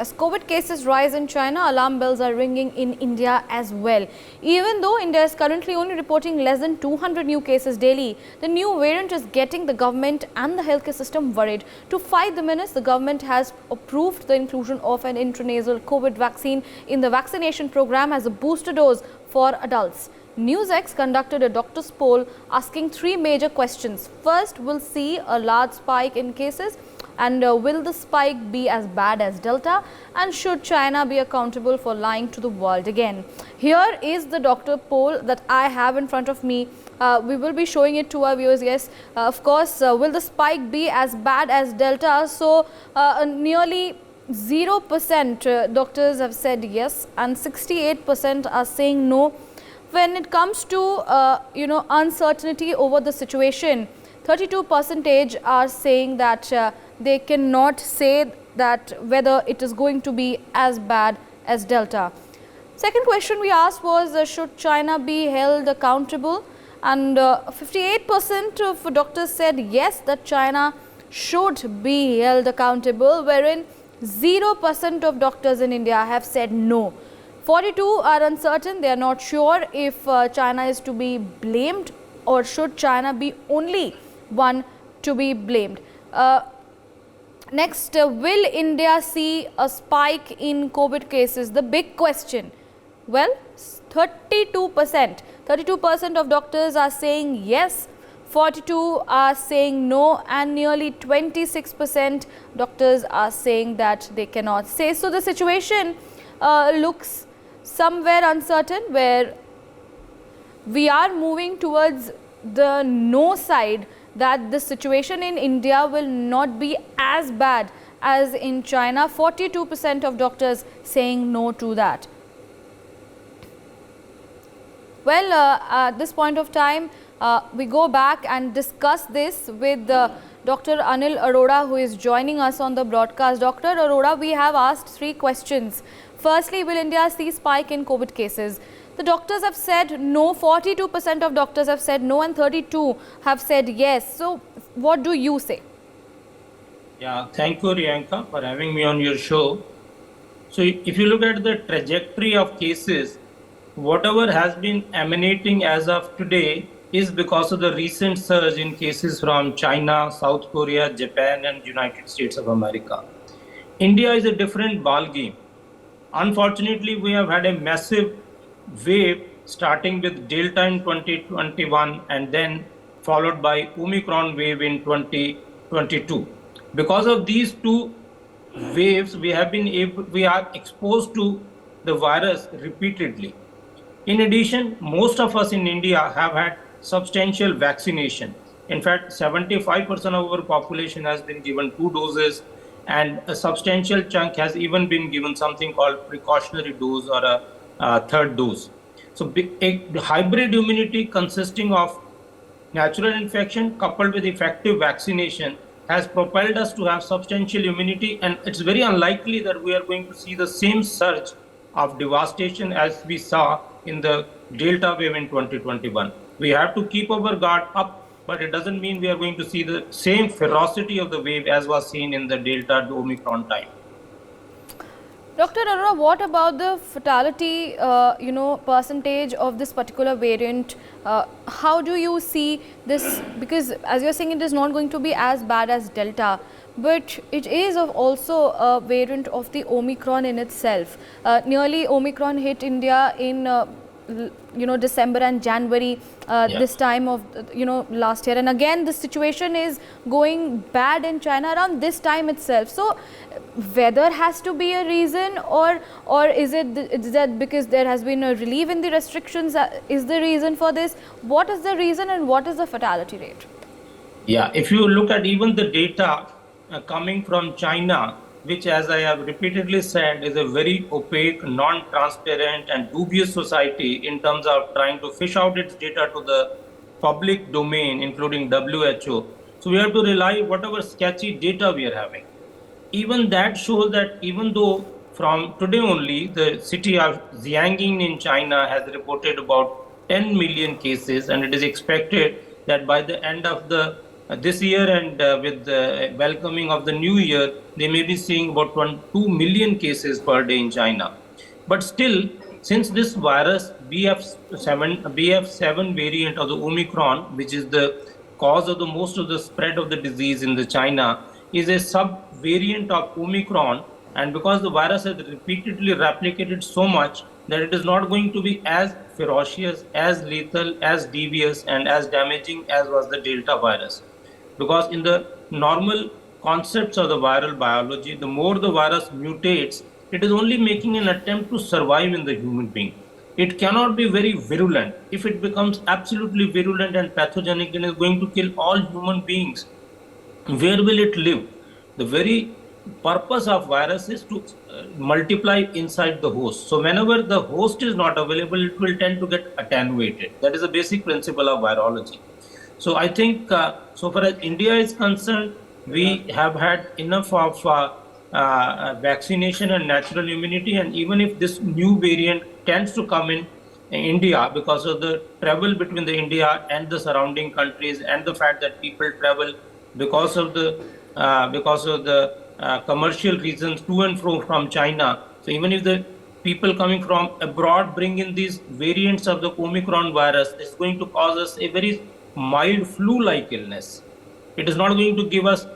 As COVID cases rise in China, alarm bells are ringing in India as well. Even though India is currently only reporting less than 200 new cases daily, the new variant is getting the government and the healthcare system worried. To fight the menace, the government has approved the inclusion of an intranasal COVID vaccine in the vaccination program as a booster dose for adults. NewsX conducted a doctor's poll asking three major questions. First, will see a large spike in cases, and will the spike be as bad as Delta, and should China be accountable for lying to the world again? Here is the doctor poll that I have in front of me. We will be showing it to our viewers. Yes, of course, will the spike be as bad as Delta? So nearly 0% doctors have said yes, and 68% are saying no. When it comes to uncertainty over the situation, 32% are saying that they cannot say that whether it is going to be as bad as Delta. Second question we asked was, should China be held accountable? And 58% of doctors said yes, that China should be held accountable, wherein 0% of doctors in India have said no. 42 are uncertain. They are not sure if China is to be blamed, or should China be only one to be blamed. Next, will India see a spike in COVID cases? The big question. Well, 32% of doctors are saying yes, 42 are saying no, and nearly 26% doctors are saying that they cannot say. So the situation looks somewhere uncertain, where we are moving towards the no side, that the situation in India will not be as bad as in China. 42% of doctors saying no to that. Well, at this point of time, we go back and discuss this with Dr. Anil Arora, who is joining us on the broadcast. Dr. Arora, we have asked three questions. Firstly, will India see spike in COVID cases? The doctors have said no, 42% of doctors have said no, and 32 have said yes. So, what do you say? Yeah, thank you, Riyanka, for having me on your show. So, if you look at the trajectory of cases, whatever has been emanating as of today is because of the recent surge in cases from China, South Korea, Japan, and United States of America. India is a different ballgame. Unfortunately, we have had a massive wave starting with Delta in 2021 and then followed by Omicron wave in 2022. Because of these two waves, we are exposed to the virus repeatedly. In addition, most of us in India have had substantial vaccination. In fact, 75% of our population has been given 2 doses, and a substantial chunk has even been given something called precautionary dose or a third dose. So a hybrid immunity consisting of natural infection coupled with effective vaccination has propelled us to have substantial immunity, and it's very unlikely that we are going to see the same surge of devastation as we saw in the Delta wave in 2021. We have to keep our guard up, but it doesn't mean we are going to see the same ferocity of the wave as was seen in the Delta to Omicron time. Dr. Arora, what about the fatality, percentage of this particular variant? How do you see this? Because as you're saying, it is not going to be as bad as Delta, but it is also a variant of the Omicron in itself. Nearly Omicron hit India in December and January this time of last year, and again the situation is going bad in China around this time itself. So weather has to be a reason, or is that because there has been a relief in the restrictions is the reason for this? What is the reason, and what is the fatality rate? Yeah, if you look at even the data coming from China, which, as I have repeatedly said, is a very opaque, non-transparent and dubious society in terms of trying to fish out its data to the public domain, including WHO. So we have to rely whatever sketchy data we are having. Even that shows that even though from today only, the city of Jiangyin in China has reported about 10 million cases, and it is expected that by the end of the this year, and with the welcoming of the new year, they may be seeing about 2 million cases per day in China. But still, since this virus BF7 variant of the Omicron, which is the cause of the most of the spread of the disease in the China, is a sub variant of Omicron, and because the virus has repeatedly replicated so much that it is not going to be as ferocious, as lethal, as devious, and as damaging as was the Delta virus. Because in the normal concepts of the viral biology, the more the virus mutates, it is only making an attempt to survive in the human being. It cannot be very virulent. If it becomes absolutely virulent and pathogenic, then it is going to kill all human beings. Where will it live? The very purpose of virus is to multiply inside the host. So whenever the host is not available, it will tend to get attenuated. That is a basic principle of virology. So I think, so far as India is concerned, we have had enough of vaccination and natural immunity. And even if this new variant tends to come in India, because of the travel between the India and the surrounding countries, and the fact that people travel because of the commercial reasons to and fro from China. So even if the people coming from abroad bring in these variants of the Omicron virus, it's going to cause us a very mild flu-like illness. It is not going to give us,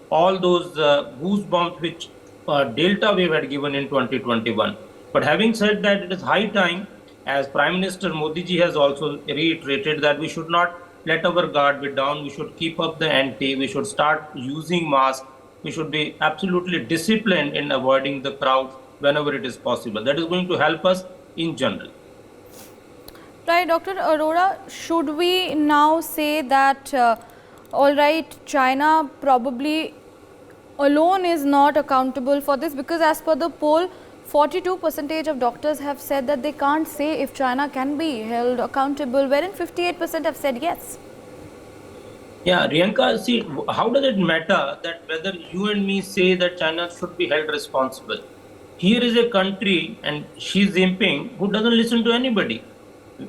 all those goosebumps which Delta wave had given in 2021. But having said that, it is high time, as Prime Minister Modi ji has also reiterated, that we should not let our guard be down. We should keep up the ante. We should start using masks. We should be absolutely disciplined in avoiding the crowds whenever it is possible. That is going to help us in general. Right, Dr. Arora, should we now say that, all right, China probably alone is not accountable for this, because as per the poll, 42% of doctors have said that they can't say if China can be held accountable, wherein 58% have said yes. Yeah, Riyanka, see, how does it matter that whether you and me say that China should be held responsible? Here is a country, and Xi Jinping, who doesn't listen to anybody.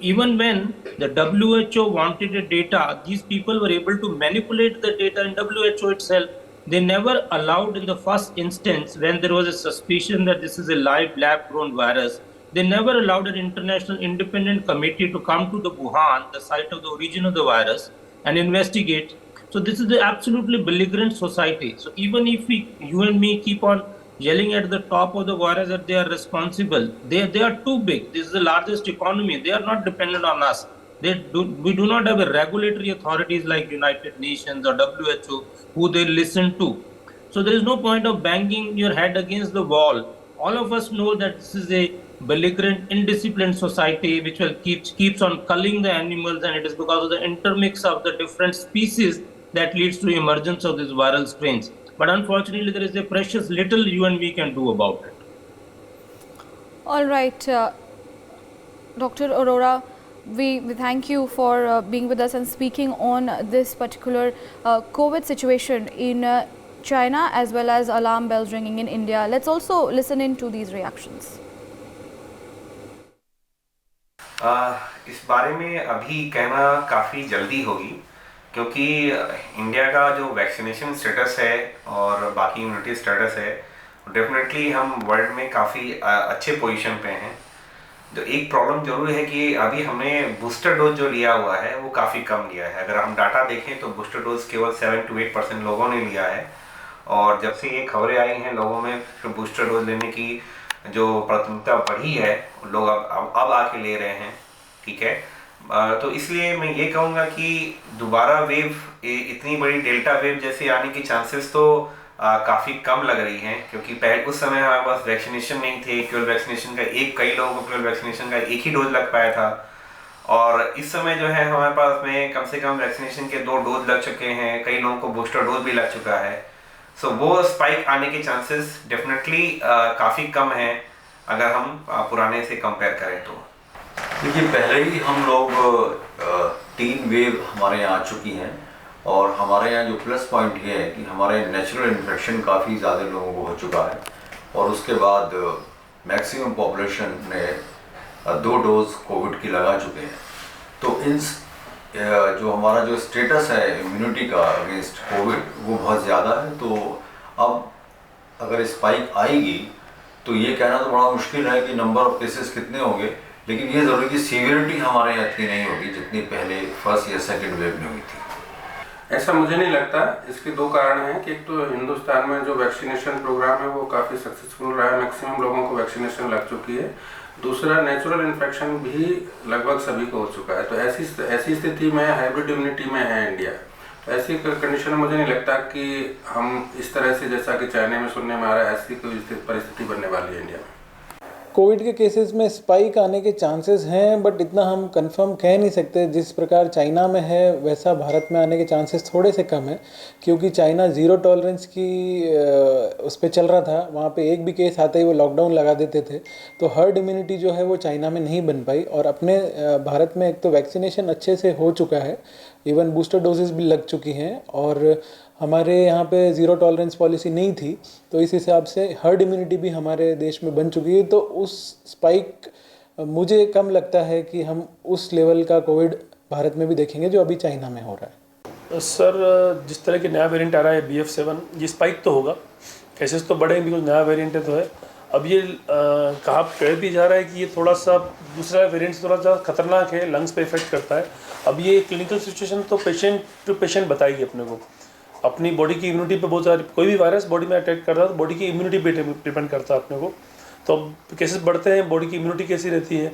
Even when the WHO wanted a data, these people were able to manipulate the data in WHO itself. They never allowed, in the first instance, when there was a suspicion that this is a live lab-grown virus, they never allowed an international independent committee to come to the Wuhan, the site of the origin of the virus, and investigate. So this is the absolutely belligerent society. So even if you and me keep on yelling at the top of the virus that they are responsible, they are too big. This is the largest economy. They are not dependent on us. We do not have a regulatory authorities like United Nations or WHO who they listen to. So there is no point of banging your head against the wall. All of us know that this is a belligerent, indisciplined society which will keeps on culling the animals, and it is because of the intermix of the different species that leads to emergence of these viral strains. But unfortunately, there is a precious little you and we can do about it. All right, Dr. Arora, we thank you for being with us and speaking on this particular COVID situation in China, as well as alarm bells ringing in India. Let's also listen in to these reactions. इस बारे में अभी कहना काफ़ी जल्दी होगी, क्योंकि India का जो वैक्सीनेशन स्टेटस है और बाकी इम्यूनिटी स्टेटस है, डेफिनेटली हम वर्ल्ड में काफ़ी अच्छे पोजीशन पे हैं। तो एक प्रॉब्लम जरूर है कि अभी हमने बूस्टर डोज जो लिया हुआ है वो काफ़ी कम लिया है। अगर हम डाटा देखें तो बूस्टर डोज केवल 7 to 8% लोगों ने लिया है, और जब से ये खबरें आई हैं लोगों में बूस्टर डोज लेने की जो प्राथमिकता बढ़ी है, लोग अब आके ले रहे हैं। ठीक है, तो इसलिए मैं ये कहूँगा कि दोबारा वेव, इतनी बड़ी डेल्टा वेव जैसे आने की चांसेस तो काफ़ी कम लग रही हैं, क्योंकि पहले उस समय हमारे पास वैक्सीनेशन नहीं थे। केवल वैक्सीनेशन का कई लोगों को केवल वैक्सीनेशन का एक ही डोज लग पाया था, और इस समय जो है हमारे पास में कम से कम वैक्सीनेशन के 2 डोज लग चुके हैं, कई लोगों को बूस्टर डोज भी लग चुका है। सो वो स्पाइक आने के चांसेस डेफिनेटली काफ़ी कम है अगर हम पुराने से कंपेयर करें तो। देखिए, पहले ही हम लोग 3 वेव हमारे यहाँ आ चुकी हैं, और हमारे यहाँ जो प्लस पॉइंट ये है कि हमारे नेचुरल इन्फेक्शन काफ़ी ज़्यादा लोगों को हो चुका है, और उसके बाद मैक्सिमम पॉपुलेशन ने 2 डोज कोविड की लगा चुके हैं। तो जो हमारा जो स्टेटस है इम्यूनिटी का अगेंस्ट कोविड वो बहुत ज़्यादा है। तो अब अगर स्पाइक आएगी तो ये कहना तो बड़ा मुश्किल है कि नंबर ऑफ केसेस कितने होंगे, लेकिन ये ज़रूरी कि सीवियरिटी हमारे यहाँ इतनी नहीं होगी जितनी पहले फर्स्ट या सेकेंड वेव में हुई थी। ऐसा मुझे नहीं लगता। इसके दो कारण हैं कि एक तो हिंदुस्तान में जो वैक्सीनेशन प्रोग्राम है वो काफ़ी सक्सेसफुल रहा है, मैक्सिमम लोगों को वैक्सीनेशन लग चुकी है। दूसरा, नेचुरल इन्फेक्शन भी लगभग सभी को हो चुका है। तो ऐसी स्थिति में हाइब्रिड इम्यूनिटी में है इंडिया। तो ऐसी कंडीशन में मुझे नहीं लगता कि हम इस तरह से, जैसा कि चाइना में सुनने में आ रहा है, ऐसी कोई परिस्थिति बनने वाली है इंडिया में। कोविड के केसेस में स्पाइक आने के चांसेस हैं, बट इतना हम कंफर्म कह नहीं सकते। जिस प्रकार चाइना में है वैसा भारत में आने के चांसेस थोड़े से कम है, क्योंकि चाइना ज़ीरो टॉलरेंस की उस पर चल रहा था। वहाँ पे एक भी केस आते ही वो लॉकडाउन लगा देते थे। तो हर्ड इम्यूनिटी जो है वो चाइना में नहीं बन पाई। और अपने भारत में एक तो वैक्सीनेशन अच्छे से हो चुका है, इवन बूस्टर डोजेस भी लग चुकी हैं, और हमारे यहाँ पे ज़ीरो टॉलरेंस पॉलिसी नहीं थी। तो इस हिसाब से हर्ड इम्यूनिटी भी हमारे देश में बन चुकी है। तो उस स्पाइक मुझे कम लगता है कि हम उस लेवल का कोविड भारत में भी देखेंगे जो अभी चाइना में हो रहा है। सर, जिस तरह के नया वेरिएंट आ रहा है BF7, ये स्पाइक तो होगा, केसेस तो बढ़ेंगे बिकॉज नया वेरिएंट है तो है। अब ये कह भी जा रहा है कि ये थोड़ा सा दूसरा वेरिएंट थोड़ा सा खतरनाक है, लंग्स पे इफेक्ट करता है। अब ये क्लिनिकल सिचुएशन तो पेशेंट टू पेशेंट बताएगी अपने को, अपनी बॉडी की इम्यूनिटी पे बहुत सारी, कोई भी वायरस बॉडी में अटैक कर रहा है तो बॉडी की इम्यूनिटी पे डिपेंड करता है अपने को। तो अब केसेस बढ़ते हैं, बॉडी की इम्यूनिटी कैसी रहती है,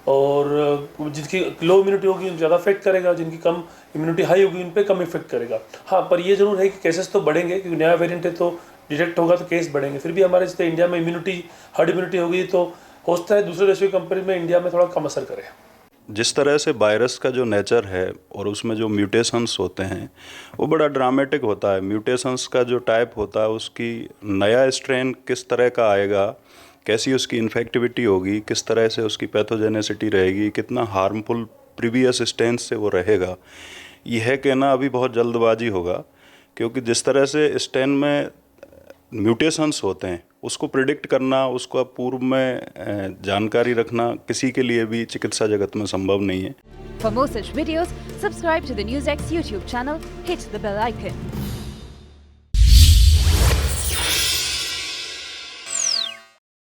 और जिनकी लो इम्यूनिटी होगी उन ज़्यादा इफेक्ट करेगा, जिनकी कम इम्यूनिटी हाई होगी उन पर कम इफेक्ट करेगा। हाँ, पर ये जरूर है कि केसेस तो बढ़ेंगे, क्योंकि नया वेरिएंट है तो डिटेक्ट होगा तो केस बढ़ेंगे। फिर भी हमारे जैसे इंडिया में इम्यूनिटी, हर्ड इम्यूनिटी होगी तो हो सकता है दूसरे देशों की कंपेयर में इंडिया में थोड़ा कम असर करे। जिस तरह से वायरस का जो नेचर है और उसमें जो म्यूटेशंस होते हैं वो बड़ा ड्रामेटिक होता है। म्यूटेशंस का जो टाइप होता है, उसकी नया स्ट्रेन किस तरह का आएगा, कैसी उसकी इन्फेक्टिविटी होगी, किस तरह से उसकी पैथोजेनेसिटी रहेगी, कितना हार्मफुल प्रीवियस स्ट्रेन से वो रहेगा, यह कहना अभी बहुत जल्दबाजी होगा। क्योंकि जिस तरह से स्ट्रेन में म्यूटेशंस होते हैं उसको प्रिडिक्ट करना, उसको पूर्व में जानकारी रखना किसी के लिए भी चिकित्सा जगत में संभव नहीं है। For more such videos, subscribe to the NewsX YouTube channel, hit the bell icon.